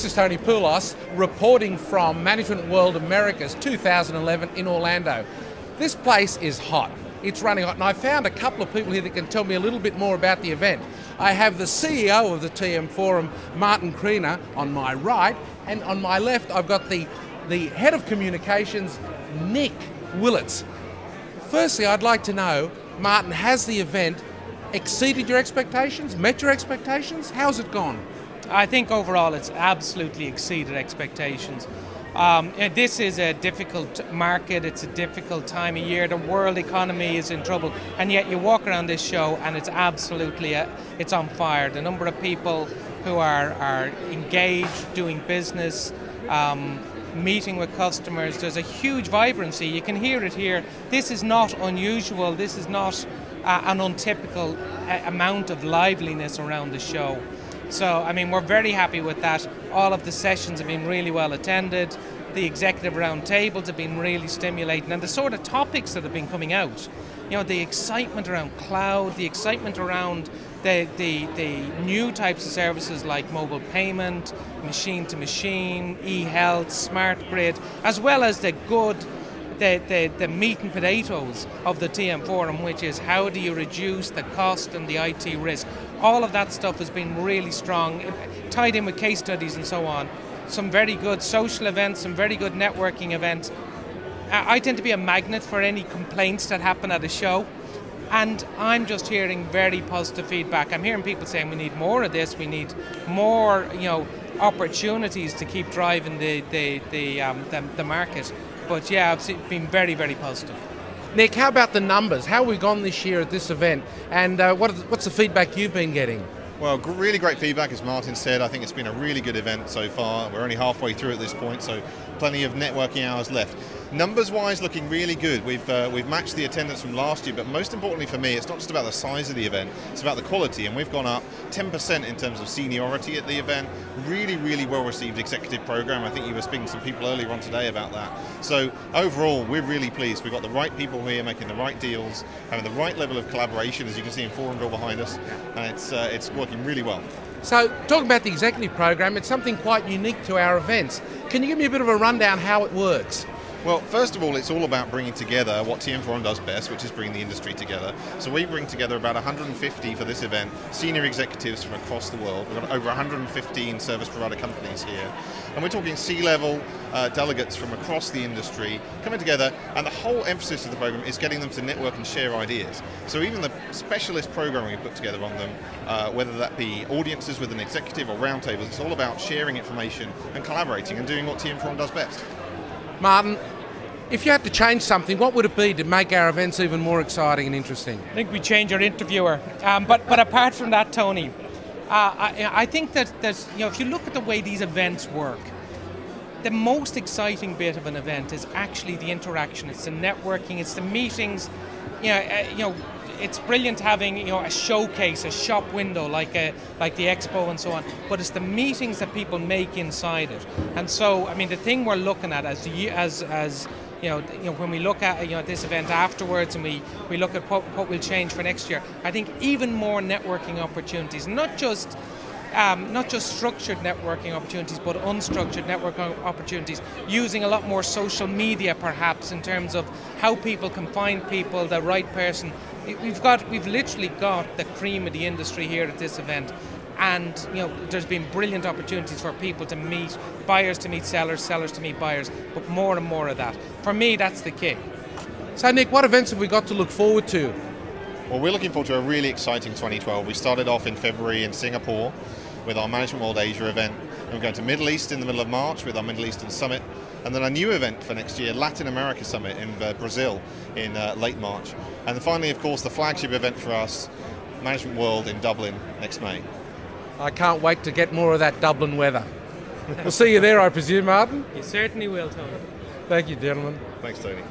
This is Tony Poulos reporting from Management World Americas 2011 in Orlando. This place is hot. It's running hot, and I found a couple of people here that can tell me a little bit more about the event. I have the CEO of the TM Forum, Martin Creaner, on my right, and on my left I've got the Head of Communications, Nik Willetts. Firstly, I'd like to know, Martin, has the event exceeded your expectations, met your expectations? How's it gone? I think overall it's absolutely exceeded expectations. This is a difficult market, it's a difficult time of year, the world economy is in trouble, and yet you walk around this show and it's absolutely, it's on fire. The number of people who are engaged, doing business, meeting with customers, there's a huge vibrancy, you can hear it here. This is not unusual, this is not an untypical amount of liveliness around the show. So, I mean, we're very happy with that. All of the sessions have been really well attended. The executive roundtables have been really stimulating, and the sort of topics that have been coming out. You know, the excitement around cloud, the excitement around the new types of services like mobile payment, machine to machine, e-health, smart grid, as well as the good, the meat and potatoes of the TM Forum, which is how do you reduce the cost and the IT risk. All of that stuff has been really strong, tied in with case studies and so on. Some very good social events, some very good networking events. I tend to be a magnet for any complaints that happen at a show, and I'm just hearing very positive feedback. I'm hearing people saying we need more of this, we need more, opportunities to keep driving the market. But yeah, it's been very, very positive. Nik, how about the numbers? How have we gone this year at this event, and what's the feedback you've been getting? Well, really great feedback, as Martin said. I think it's been a really good event so far. We're only halfway through at this point, so plenty of networking hours left. Numbers-wise, looking really good. We've matched the attendance from last year, but most importantly for me, it's not just about the size of the event, it's about the quality, and we've gone up 10% in terms of seniority at the event. Really, really well-received executive program. I think you were speaking to some people earlier on today about that. So overall, we're really pleased. We've got the right people here making the right deals, having the right level of collaboration, as you can see in Forumville behind us, and it's working really well. So, talking about the executive program, it's something quite unique to our events. Can you give me a bit of a rundown how it works? Well, first of all, it's all about bringing together what TM Forum does best, which is bring the industry together. So we bring together about 150 for this event, senior executives from across the world. We've got over 115 service provider companies here. And we're talking C-level delegates from across the industry coming together, and the whole emphasis of the program is getting them to network and share ideas. So even the specialist programming we put together on them, whether that be audiences with an executive or roundtables, it's all about sharing information and collaborating and doing what TM Forum does best. Martin, if you had to change something, what would it be to make our events even more exciting and interesting? I think we change our interviewer. But apart from that, Tony, I think that there's, if you look at the way these events work, the most exciting bit of an event is actually the interaction. It's the networking, it's the meetings. It's brilliant having a showcase, a shop window like the expo and so on, but it's the meetings that people make inside it. And so, I mean, the thing we're looking at as when we look at this event afterwards, and we look at what will change for next year, I think even more networking opportunities, not just structured networking opportunities, but unstructured networking opportunities, using a lot more social media perhaps in terms of how people can find people, the right person. We've literally got the cream of the industry here at this event, and there's been brilliant opportunities for people to meet, buyers to meet sellers, sellers to meet buyers, but more and more of that. For me, that's the key. So Nik, what events have we got to look forward to? Well, we're looking forward to a really exciting 2012. We started off in February in Singapore with our Management World Asia event, and we're going to Middle East in the middle of March with our Middle Eastern Summit, and then a new event for next year, Latin America Summit in Brazil in late March. And then finally, of course, the flagship event for us, Management World in Dublin next May. I can't wait to get more of that Dublin weather. We'll see you there, I presume, Martin? You certainly will, Tony. Thank you, gentlemen. Thanks, Tony.